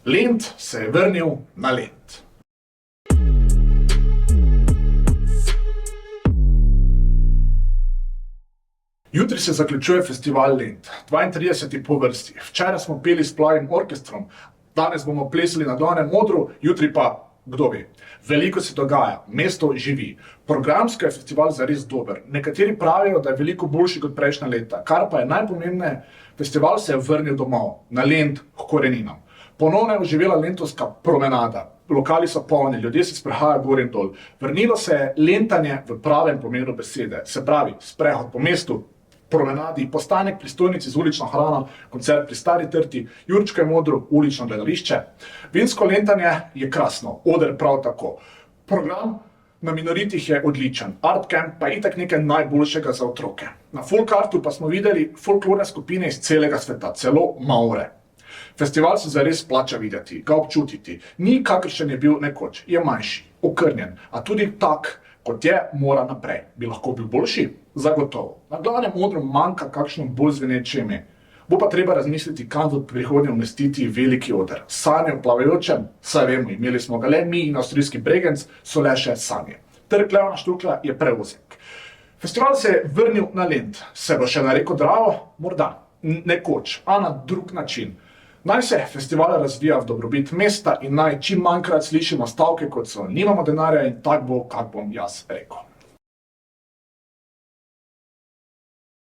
Lent se je vrnil na Lent. Jutri se zaključuje festival Lent, 32. po vrsti. Včeraj smo peli s plavim orkestrom, danes bomo plesali na Glavnem odru, jutri pa, kdo ve. Veliko se dogaja, mesto živi. Programsko je festival zares dober. Nekateri pravijo, da je veliko boljši kot prejšnja leta, kar pa je najpomembneje, festival se je vrnil domov, na Lent k koreninam. Ponovno je oživela lentovska promenada. Lokali so polni, ljudje se sprehajajo gor in dol. Vrnilo se je lentanje v pravem pomenu besede, se pravi sprehod po mestu, promenadi, postanek pri stojnici z ulično hrano, koncert pri Stari trti, Jurčkovem odru, ulično gledališče. Vinsko lentanje je krasno, oder prav tako. Program na Minoritih je odličen, Art Camp pa je itak nekaj najboljšega za otroke. Na Folkartu pa smo videli folklorne skupine iz celega sveta, celo Maore. Festival se zares splača videti, ga občutiti. Ni kakršen je bil nekoč, je manjši, okrnjen, a tudi tak, kot je, mora naprej. Bi lahko bil boljši? Zagotovo. Na Glavnem odru manjka kakšno bolj zveneče ime. Bo pa treba razmisliti, kam v prihodnje umestiti veliki oder. Sanje o plavajočem, saj vemo, imeli smo ga le mi in avstrijski Bregenz, so le še sanje. Trg Levana Štukla je preozek. Festival se je vrnil na Lent. Se bo še narekel Dravo? Morda. Nekoč, a na drug način. Naj se festival razvija v dobrobit mesta in naj čim manjkrat slišimo stavke, kot so nimamo denarja in tak bo, kak bom jaz rekel.